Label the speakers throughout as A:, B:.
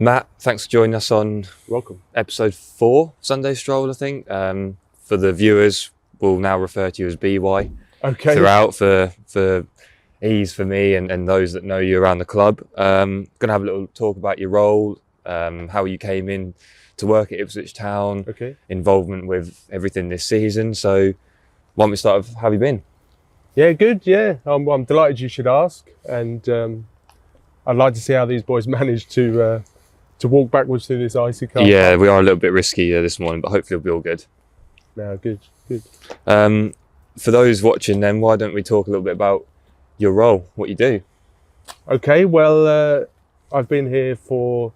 A: Matt, thanks for joining us on
B: Welcome.
A: episode 4, Sunday Stroll, I think. For the viewers, we'll now refer to you as BY
B: Okay.
A: throughout for ease for me and those that know you around the club. Going to have a little talk about your role, how you came in to work at Ipswich Town,
B: Okay.
A: involvement with everything this season. So why don't we start with how have you been?
B: Yeah, good. Yeah, I'm delighted you should ask, and I'd like to see how these boys manage to walk backwards through this icy car.
A: Yeah, we are a little bit risky this morning, but hopefully it'll be all good.
B: No, good.
A: For those watching then, why don't we talk a little bit about your role, what you do?
B: Okay. Well, I've been here for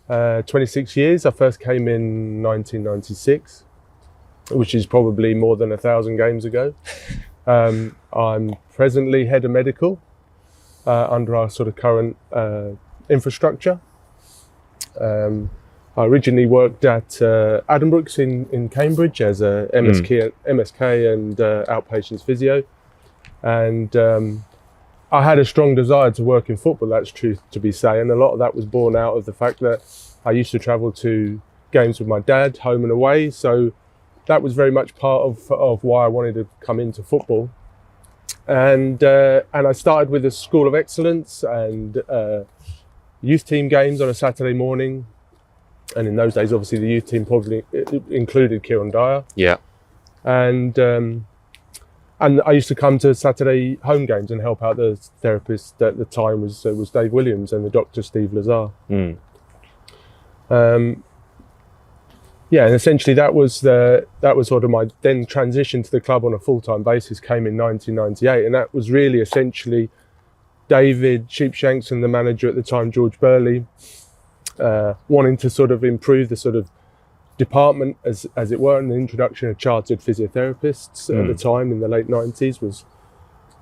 B: 26 years. I first came in 1996, which is probably more than 1,000 games ago. I'm presently head of medical under our sort of current infrastructure. I originally worked at Addenbrooke's in Cambridge as a MSK and outpatients physio, and I had a strong desire to work in football. That's truth to be said, and a lot of that was born out of the fact that I used to travel to games with my dad, home and away. So that was very much part of why I wanted to come into football. And I started with a School of Excellence and youth team games on a Saturday morning. And in those days, obviously, the youth team probably included Kieran Dyer.
A: Yeah.
B: And I used to come to Saturday home games and help out. The therapist at the time was Dave Williams and the doctor Steve Lazar. Yeah, and essentially that was sort of my then transition to the club on a full-time basis came in 1998, and that was really essentially David Sheepshanks and the manager at the time, George Burley, wanting to sort of improve the sort of department as it were, and the introduction of chartered physiotherapists at the time in the late 90s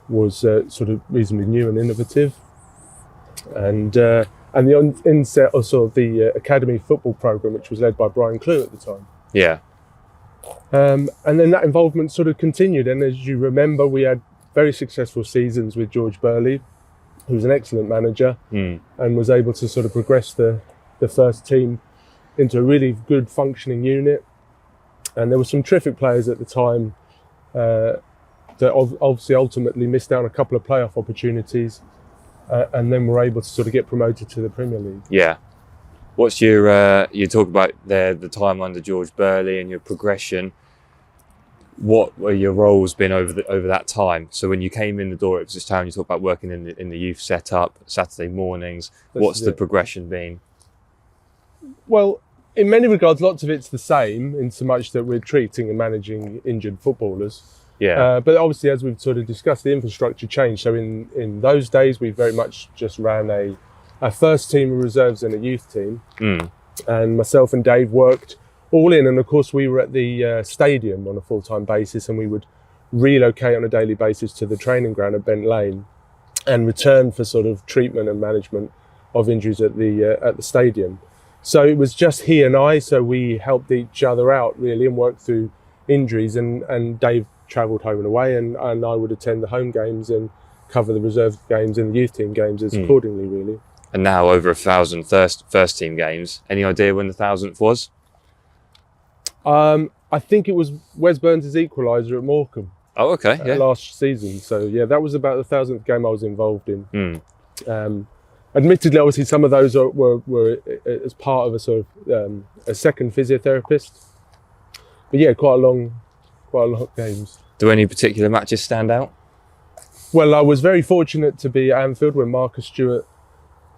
B: was sort of reasonably new and innovative, and the inset of sort of the academy football program, which was led by Brian Clue at the time.
A: Yeah.
B: And then that involvement sort of continued, and as you remember, we had very successful seasons with George Burley, who was an excellent manager and was able to sort of progress the first team into a really good functioning unit. And there were some terrific players at the time that obviously ultimately missed out on a couple of playoff opportunities and then were able to sort of get promoted to the Premier League.
A: Yeah. What's your, you talk about the time under George Burley and your progression. What were your roles been over that time? So when you came in the door at Ipswich Town, you talk about working in the youth setup, Saturday mornings. What's the progression been?
B: Well, in many regards, lots of it's the same in so much that we're treating and managing injured footballers.
A: Yeah.
B: But obviously, as we've sort of discussed, the infrastructure changed. So in those days, we very much just ran a first team of reserves and a youth team. And myself and Dave worked all in. And of course, we were at the stadium on a full-time basis, and we would relocate on a daily basis to the training ground at Bent Lane and return for sort of treatment and management of injuries at the stadium. So it was just he and I, so we helped each other out really and worked through injuries, and Dave travelled home and away, and I would attend the home games and cover the reserve games and the youth team games as accordingly really.
A: And now over 1,000 first team games. Any idea when the 1,000th was?
B: I think it was Wes Burns' equaliser at Morecambe.
A: Oh, okay, yeah.
B: Last season. So yeah, that was about the 1,000th game I was involved in. Admittedly, obviously, some of those were as part of a sort of a second physiotherapist. But yeah, quite a lot of games.
A: Do any particular matches stand out?
B: Well, I was very fortunate to be at Anfield when Marcus Stewart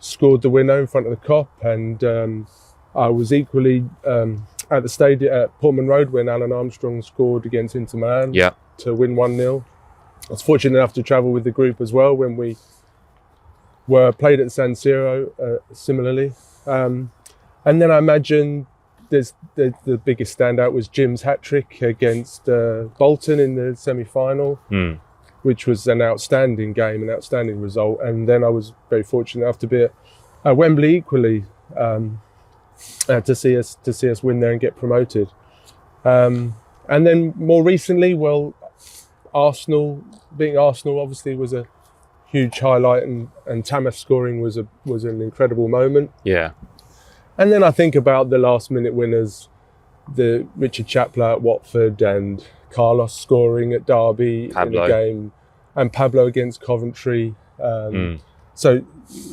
B: scored the winner in front of the Kop, and I was equally at the stadium at Portman Road when Alan Armstrong scored against Inter Milan to win 1-0. I was fortunate enough to travel with the group as well when we were played at San Siro similarly. And then I imagine the biggest standout was Jim's hat-trick against Bolton in the semi-final, which was an outstanding game, an outstanding result. And then I was very fortunate enough to be at Wembley equally to see us win there and get promoted. And then more recently, well, beating Arsenal obviously was a huge highlight, and Tamás scoring was an incredible moment.
A: Yeah.
B: And then I think about the last minute winners, the Richard Chapler at Watford and Carlos scoring at Derby in a game, and Pablo against Coventry. So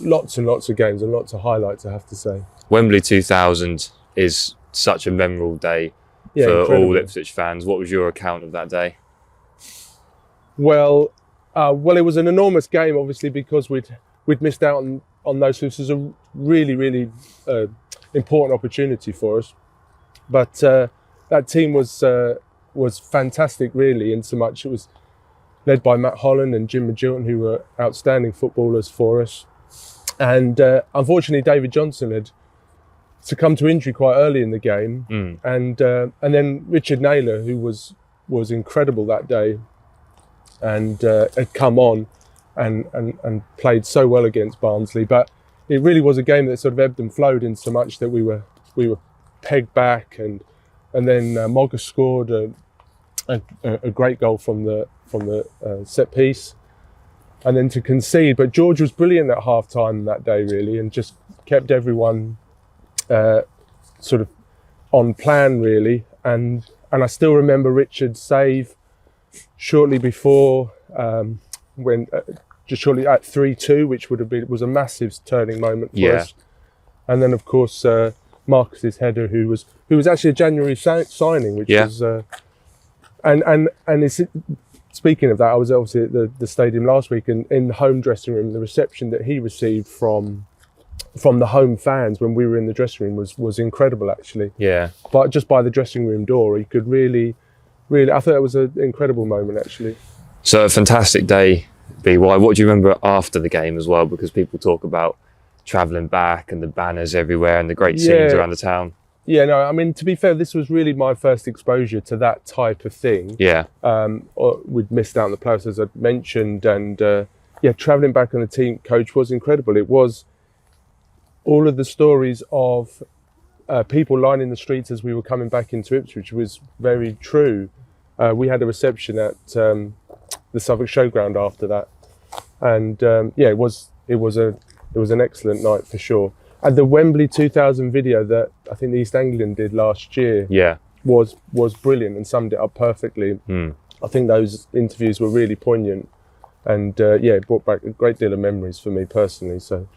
B: lots and lots of games and lots of highlights, I have to say.
A: Wembley 2000 is such a memorable day for
B: incredible.
A: all Ipswich fans. What was your account of that day?
B: Well, it was an enormous game, obviously, because we'd missed out on those. This was a really, really important opportunity for us. But that team was fantastic, really, in so much it was led by Matt Holland and Jim Magilton, who were outstanding footballers for us. And unfortunately, David Johnson had succumbed to injury quite early in the game. And then Richard Naylor, who was incredible that day, and had come on and played so well against Barnsley. But it really was a game that sort of ebbed and flowed in so much that we were pegged back, and then Mogger scored a great goal from the set piece, and then to concede. But George was brilliant at half time that day, really, and just kept everyone sort of on plan, really. And I still remember Richard's save shortly before, when just shortly at 3-2, which was a massive turning moment for us. And then, of course, Marcus's header, who was actually a January signing, which was and it's, speaking of that, I was obviously at the stadium last week, and in the home dressing room, the reception that he received from the home fans when we were in the dressing room was incredible, actually. But just by the dressing room door, you could really, I thought it was an incredible moment, actually.
A: So a fantastic day, BY. What do you remember after the game as well? Because people talk about travelling back and the banners everywhere and the great scenes around the town.
B: Yeah, no, I mean, to be fair, this was really my first exposure to that type of thing. We'd missed out on the playoffs, as I mentioned, and travelling back on the team coach was incredible. It was all of the stories of people lining the streets as we were coming back into Ipswich was very true. We had a reception at the Southwark Showground after that, and it was an excellent night for sure. And the Wembley 2000 video that I think the East Anglian did last year was brilliant and summed it up perfectly. I think those interviews were really poignant, and it brought back a great deal of memories for me personally. So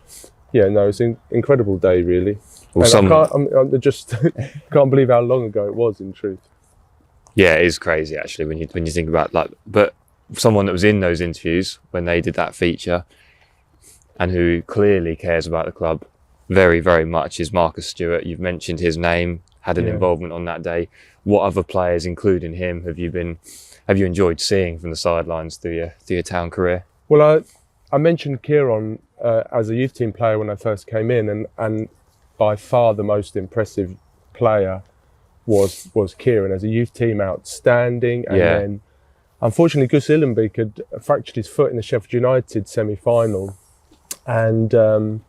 B: it's an incredible day, really. I just can't believe how long ago it was, in truth.
A: Yeah, it is crazy actually when you think about that. But someone that was in those interviews when they did that feature, and who clearly cares about the club very, very much, is Marcus Stewart. You've mentioned his name, had an involvement on that day. What other players, including him, have you enjoyed seeing from the sidelines through your town career? Well,
B: I mentioned Kieran as a youth team player when I first came in, and by far the most impressive player was Kieran as a youth team, outstanding. And then, unfortunately, Gus Illenbeek had fractured his foot in the Sheffield United semi-final, and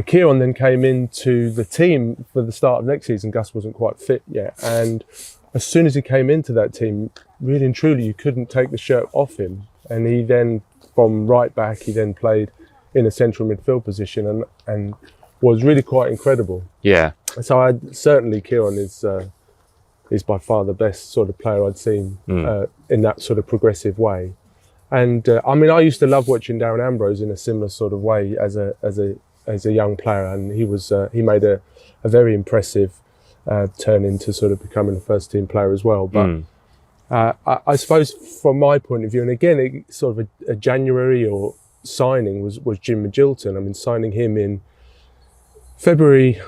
B: Kieran then came into the team for the start of next season. Gus wasn't quite fit yet, and as soon as he came into that team, really and truly, you couldn't take the shirt off him. And he then, from right back, he then played in a central midfield position and was really quite incredible. So certainly Kieran is by far the best sort of player I'd seen in that sort of progressive way. And I mean, I used to love watching Darren Ambrose in a similar sort of way as a young player, and he made a very impressive turn into sort of becoming a first team player as well. But I suppose from my point of view, and again, sort of a January or signing was Jim Magilton. I mean, signing him in January,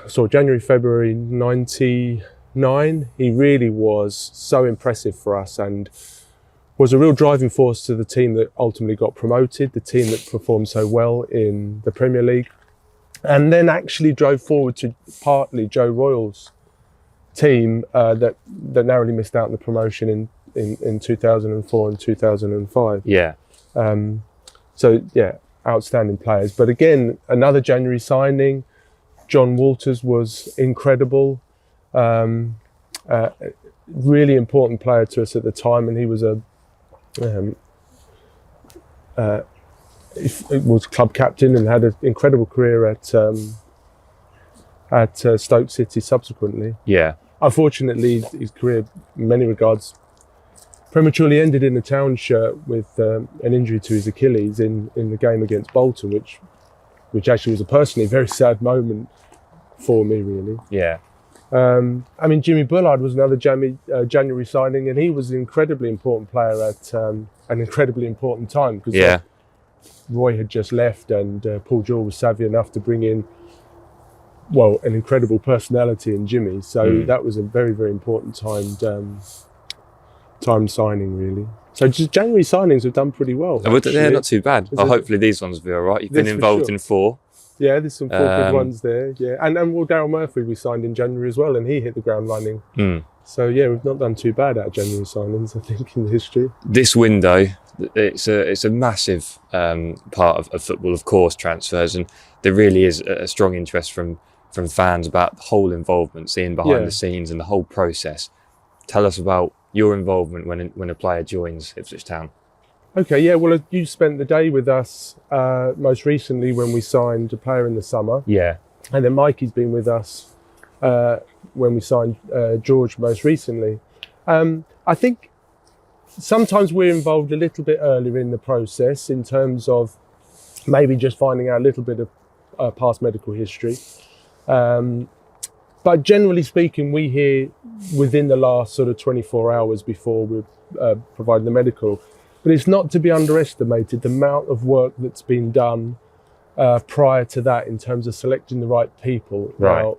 B: February 99, he really was so impressive for us and was a real driving force to the team that ultimately got promoted, the team that performed so well in the Premier League, and then actually drove forward to partly Joe Royal's team that narrowly missed out on the promotion in 2004 and 2005. Outstanding players. But again, another January signing, John Walters, was incredible. Really important player to us at the time, and he was was club captain and had an incredible career at at Stoke City subsequently.
A: Yeah.
B: Unfortunately, his career, in many regards, prematurely ended in a town shirt with an injury to his Achilles in the game against Bolton, which actually was a personally very sad moment for me, really.
A: Yeah.
B: I mean, Jimmy Bullard was another January signing, and he was an incredibly important player at an incredibly important time, because Roy had just left, and Paul Jewell was savvy enough to bring in, well, an incredible personality in Jimmy. So that was a very, very important time signing, really. So just January signings have done pretty well.
A: They're not too bad. Hopefully these ones will be all right. You've been involved in 4.
B: Yeah, there's some 4 good ones there. Yeah, and well, Daryl Murphy we signed in January as well, and he hit the ground running. So yeah, we've not done too bad out of January signings, I think, in the history.
A: This window, it's a massive part of football, of course, transfers, and there really is a strong interest from fans about the whole involvement, seeing behind the scenes and the whole process. Tell us about your involvement when a player joins Ipswich Town.
B: Okay, yeah, well, you spent the day with us most recently when we signed a player in the summer.
A: Yeah.
B: And then Mikey's been with us when we signed George most recently. I think sometimes we're involved a little bit earlier in the process in terms of maybe just finding out a little bit of past medical history. But generally speaking, we hear within the last sort of 24 hours before we're providing the medical. But it's not to be underestimated the amount of work that's been done prior to that in terms of selecting the right people.
A: Right.
B: Now,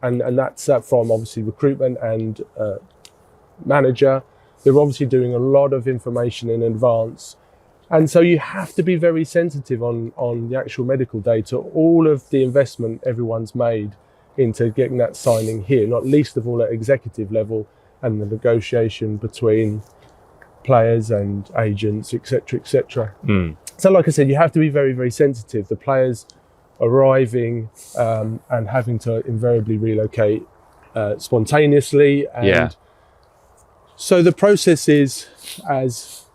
B: and that's from obviously recruitment and manager. They're obviously doing a lot of information in advance. And so you have to be very sensitive on the actual medical data, all of the investment everyone's made into getting that signing here, not least of all at executive level, and the negotiation between players and agents, etc., etc. So like I said, you have to be very, very sensitive. The players arriving and having to invariably relocate spontaneously. And so the process is, as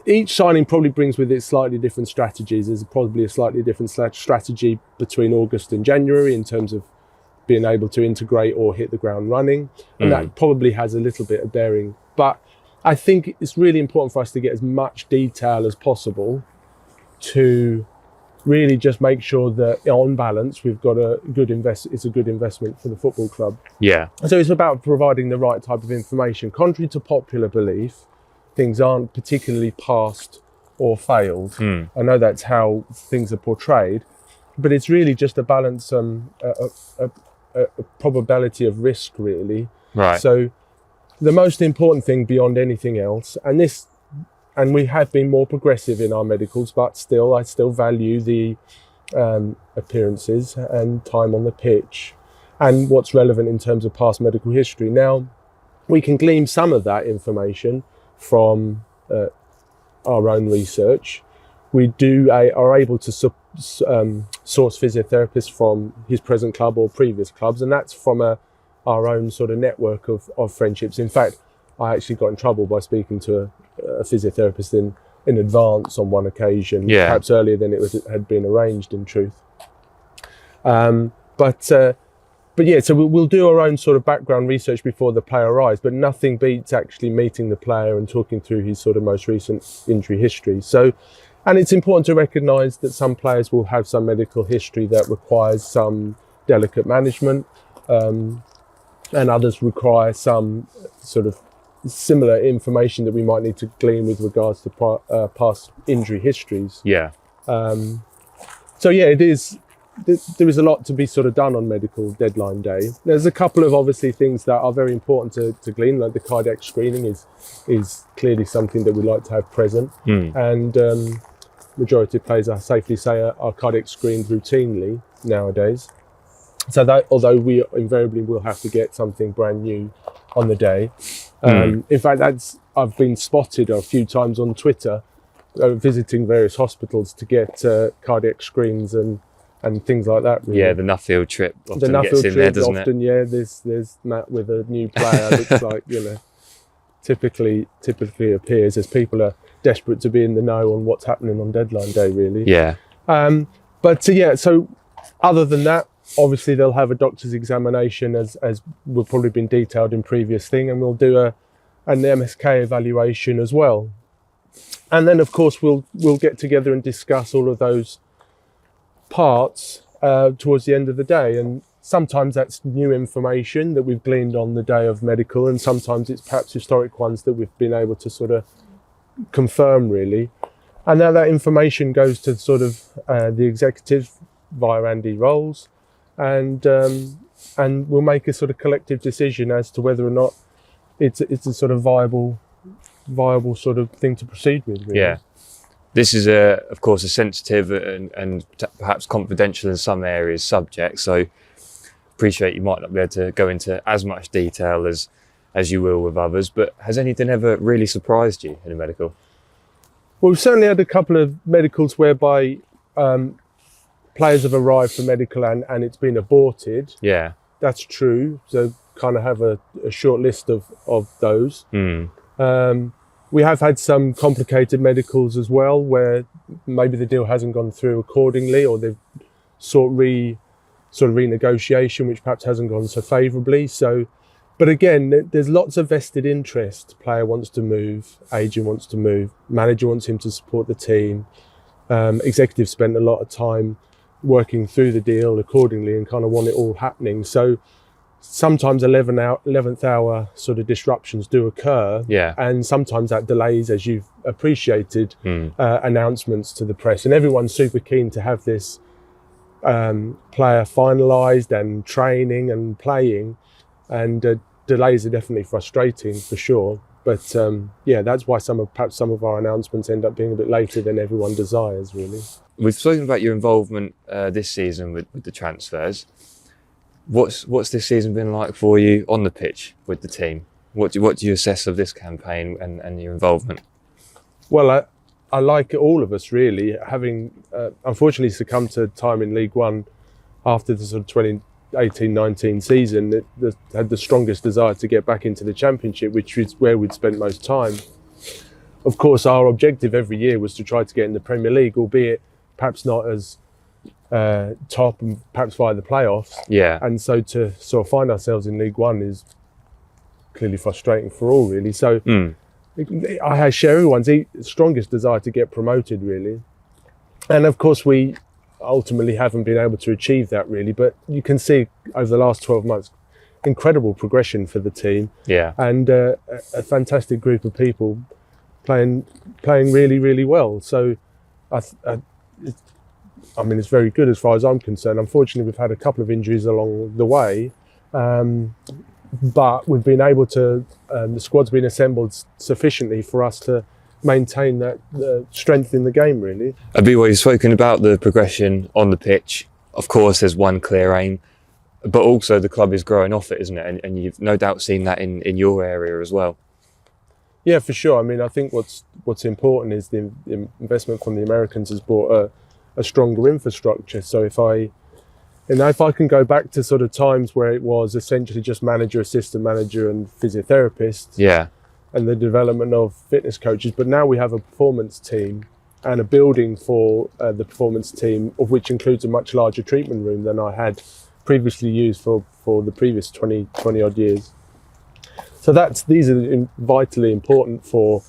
B: each signing probably brings with it slightly different strategies. There's probably a slightly different strategy between August and January in terms of being able to integrate or hit the ground running. And that probably has a little bit of bearing. But I think it's really important for us to get as much detail as possible to really just make sure that on balance, we've got it's a good investment for the football club.
A: Yeah.
B: So it's about providing the right type of information. Contrary to popular belief, things aren't particularly passed or failed. I know that's how things are portrayed, but it's really just a balance, a probability of risk, really.
A: Right.
B: So the most important thing beyond anything else, and we have been more progressive in our medicals, but I still value the appearances and time on the pitch and what's relevant in terms of past medical history. Now, we can glean some of that information from our own research. We are able to source physiotherapists from his present club or previous clubs, and that's from our own sort of network of friendships. In fact, I actually got in trouble by speaking to a physiotherapist in advance on one occasion, perhaps earlier than it had been arranged, in truth. But yeah, so we'll do our own sort of background research before the player arrives, but nothing beats actually meeting the player and talking through his sort of most recent injury history. So, and it's important to recognise that some players will have some medical history that requires some delicate management, and others require some sort of similar information that we might need to glean with regards to past injury histories.
A: Yeah.
B: So yeah, there is a lot to be sort of done on medical deadline day. There's a couple of obviously things that are very important to glean, like the cardiac screening is clearly something that we like to have present. And majority of players, I safely say, are cardiac screened routinely nowadays. So that, although we invariably will have to get something brand new on the day. In fact, I've been spotted a few times on Twitter visiting various hospitals to get cardiac screens and things like that. Really.
A: Yeah, the Nuffield trip often
B: the Nuffield
A: gets in
B: trip
A: there, doesn't
B: often,
A: it?
B: Yeah, there's Matt with a new player. Looks like, typically appears as people are desperate to be in the know on what's happening on deadline day, really.
A: Yeah.
B: So Other than that, obviously they'll have a doctor's examination, as will probably been detailed in previous thing, and we'll do an MSK evaluation as well. And then, of course, we'll get together and discuss all of those parts towards the end of the day. And sometimes that's new information that we've gleaned on the day of medical, and sometimes it's perhaps historic ones that we've been able to sort of confirm, really. And now that information goes to sort of the executive via Andy Rolls, and we'll make a sort of collective decision as to whether or not it's a sort of viable sort of thing to proceed with, really.
A: Yeah. This is, of course, a sensitive and perhaps confidential in some areas subject, so appreciate you might not be able to go into as much detail as you will with others, but has anything ever really surprised you in a medical?
B: Well, we've certainly had a couple of medicals whereby players have arrived for medical and it's been aborted.
A: Yeah.
B: That's true. So kind of have a short list of those. We have had some complicated medicals as well, where maybe the deal hasn't gone through accordingly, or they've sought renegotiation, which perhaps hasn't gone so favourably. So, but again, there's lots of vested interest. Player wants to move, agent wants to move, manager wants him to support the team. Executive spent a lot of time working through the deal accordingly and kind of want it all happening. So sometimes 11th hour sort of disruptions do occur, and sometimes that delays, as you've appreciated, announcements to the press, and everyone's super keen to have this player finalised and training and playing, and delays are definitely frustrating for sure. But that's why perhaps some of our announcements end up being a bit later than everyone desires, really.
A: We've spoken about your involvement this season with the transfers. What's this season been like for you on the pitch with the team? What do you assess of this campaign and your involvement? Well,
B: I like all of us, really, having unfortunately succumbed to time in League One after the sort of 2018-19 season. It had the strongest desire to get back into the Championship, which is where we'd spent most time. Of course, our objective every year was to try to get in the Premier League, albeit perhaps not as top and perhaps via the playoffs.
A: Yeah.
B: And so to sort of find ourselves in League One is clearly frustrating for all, really. So I share everyone's strongest desire to get promoted, really. And of course, we ultimately haven't been able to achieve that, really. But you can see over the last 12 months, incredible progression for the team.
A: Yeah.
B: And a fantastic group of people playing really, really well. So I mean, it's very good as far as I'm concerned. Unfortunately, we've had a couple of injuries along the way, but we've been able to, the squad's been assembled sufficiently for us to maintain that strength in the game, really.
A: Abiwa, you've spoken about the progression on the pitch. Of course, there's one clear aim, but also the club is growing off it, isn't it? And you've no doubt seen that in your area as well.
B: Yeah, for sure. I mean, I think what's important is the investment from the Americans has brought a stronger infrastructure. So if I can go back to sort of times where it was essentially just manager, assistant manager and physiotherapist, and the development of fitness coaches, but now we have a performance team and a building for the performance team, of which includes a much larger treatment room than I had previously used for the previous 20 odd years. So these are vitally important for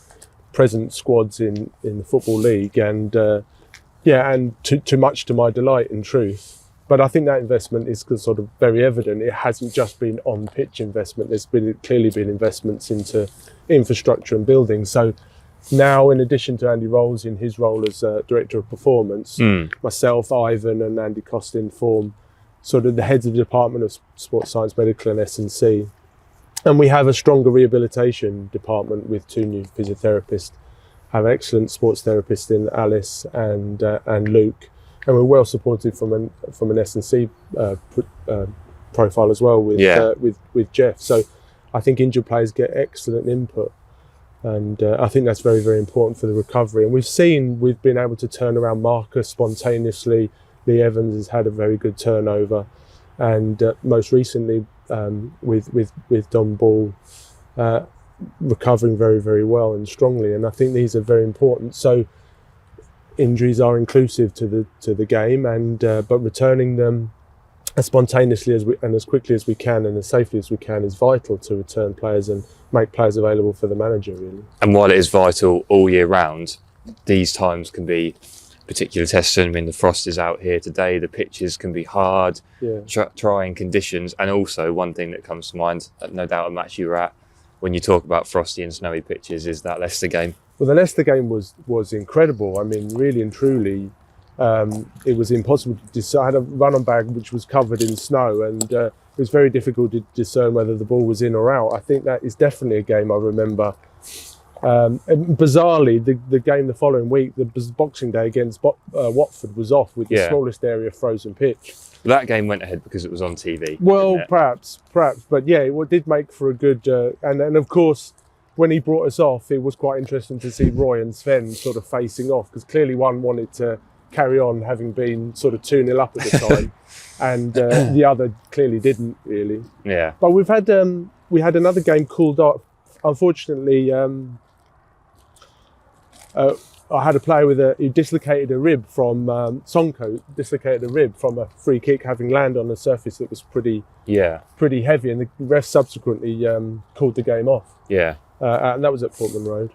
B: present squads in the Football League, and too much to my delight, in truth. But I think that investment is sort of very evident. It hasn't just been on-pitch investment. There's clearly been investments into infrastructure and buildings. So now, in addition to Andy Rolls in his role as Director of Performance, myself, Ivan and Andy Costin form sort of the heads of the Department of Sports Science, Medical and S&C. And we have a stronger rehabilitation department with 2 new physiotherapists, have excellent sports therapists in Alice and Luke, and we're well supported from an S&C profile as well with Jeff. So I think injured players get excellent input, and I think that's very, very important for the recovery. And we've been able to turn around Marcus spontaneously. Lee Evans has had a very good turnover, and most recently with Don Ball recovering very, very well and strongly. And I think these are very important. So injuries are inclusive to the game, and but returning them as spontaneously and as quickly as we can and as safely as we can is vital to return players and make players available for the manager, really.
A: And while it is vital all year round, these times can be particular testing. I mean, the frost is out here today, the pitches can be hard, trying conditions, and also one thing that comes to mind, no doubt a match you were at, when you talk about frosty and snowy pitches, is that Leicester game.
B: Well, the Leicester game was incredible. I mean, really and truly, it was impossible to decide. I had a run-on bag which was covered in snow, and it was very difficult to discern whether the ball was in or out. I think that is definitely a game I remember. And bizarrely, the game the following week, the Boxing Day against Watford, was off with the smallest area of frozen pitch.
A: That game went ahead because it was on TV.
B: Well, perhaps, but yeah, it did make for a good. And of course, when he brought us off, it was quite interesting to see Roy and Sven sort of facing off, because clearly one wanted to carry on, having been sort of 2-0 up at the time, and the other clearly didn't really.
A: Yeah.
B: But we had another game called off. Unfortunately, I had a player who dislocated a rib from Sonko, dislocated a rib from a free kick, having landed on a surface that was pretty heavy, and the ref subsequently called the game off. Yeah. And that was at Portman Road.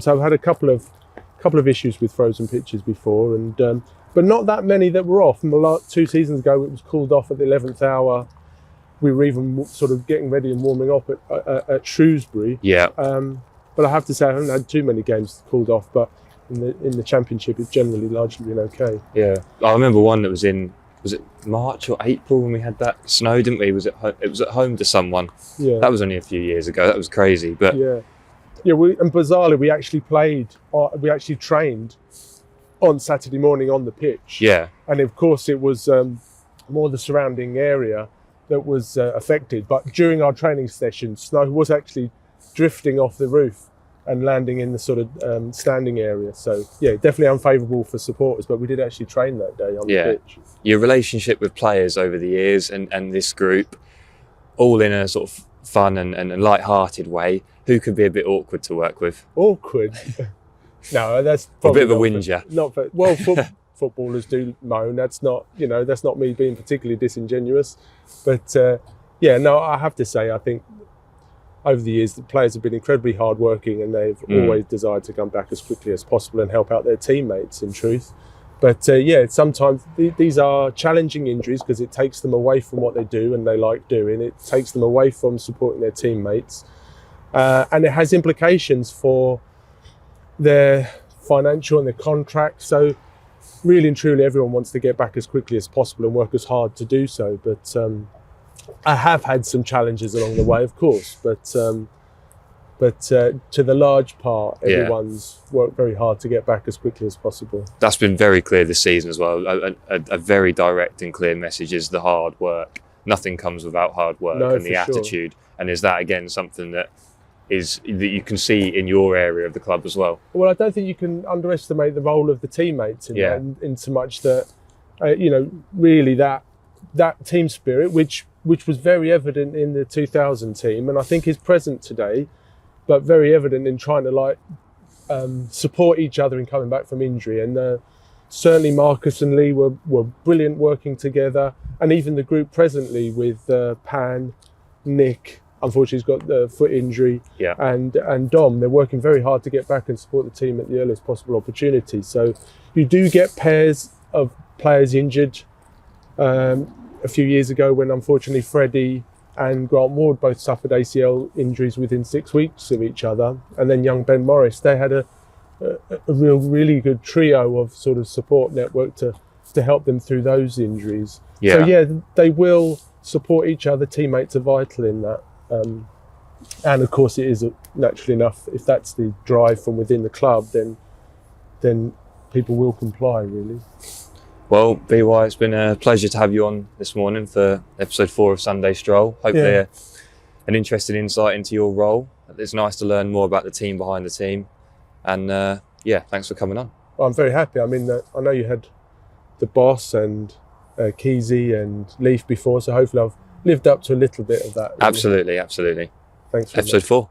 B: So I've had a couple of issues with frozen pitches before, and but not that many that were off. 2 seasons ago, it was called off at the 11th hour. We were even sort of getting ready and warming up at Shrewsbury. Yeah. But I have to say, I haven't had too many games called off, but in the Championship, it's generally largely been okay. Yeah.
A: I remember one that was it March or April when we had that snow, didn't we? It was at home to someone. Yeah. That was only a few years ago. That was crazy. But
B: yeah. And bizarrely, we actually trained on Saturday morning on the pitch. Yeah. And of course, it was more the surrounding area that was affected. But during our training session, snow was actually drifting off the roof and landing in the sort of standing area. So yeah, definitely unfavourable for supporters, but we did actually train that day on the pitch.
A: Your relationship with players over the years and this group, all in a sort of fun and light-hearted way, who could be a bit awkward to work with?
B: Awkward? No, that's probably
A: a bit of a whinger.
B: Footballers do moan. That's not me being particularly disingenuous. But I have to say, I think over the years, the players have been incredibly hardworking, and they've always desired to come back as quickly as possible and help out their teammates, in truth. But sometimes these are challenging injuries because it takes them away from what they do and they like doing. It takes them away from supporting their teammates. And it has implications for their financial and their contract. So really and truly, everyone wants to get back as quickly as possible and work as hard to do so. But I have had some challenges along the way, of course, but to the large part, everyone's worked very hard to get back as quickly as possible.
A: That's been very clear this season as well. A very direct and clear message is the hard work. Nothing comes without hard work and the attitude. Sure. And is that, again, something that you can see in your area of the club as well?
B: Well, I don't think you can underestimate the role of the teammates in so much that, really that team spirit, which was very evident in the 2000 team, and I think is present today, but very evident in trying to support each other in coming back from injury. And certainly Marcus and Lee were brilliant working together, and even the group presently with Pan, Nick, unfortunately he's got the foot injury, and Dom, they're working very hard to get back and support the team at the earliest possible opportunity. So you do get pairs of players injured. A few years ago, when unfortunately Freddie and Grant Ward both suffered ACL injuries within 6 weeks of each other, and then young Ben Morris, they had a really good trio of sort of support network to help them through those injuries. Yeah. So they will support each other. Teammates are vital in that, and of course it is naturally enough, if that's the drive from within the club, then people will comply, really.
A: Well, BY, it's been a pleasure to have you on this morning for episode 4 of Sunday Stroll. Hopefully an interesting insight into your role. It's nice to learn more about the team behind the team. And thanks for coming on.
B: Well, I'm very happy. I mean, I know you had the boss and Keezy and Leaf before, so hopefully I've lived up to a little bit of that. Really.
A: Absolutely.
B: Thanks for
A: episode 4.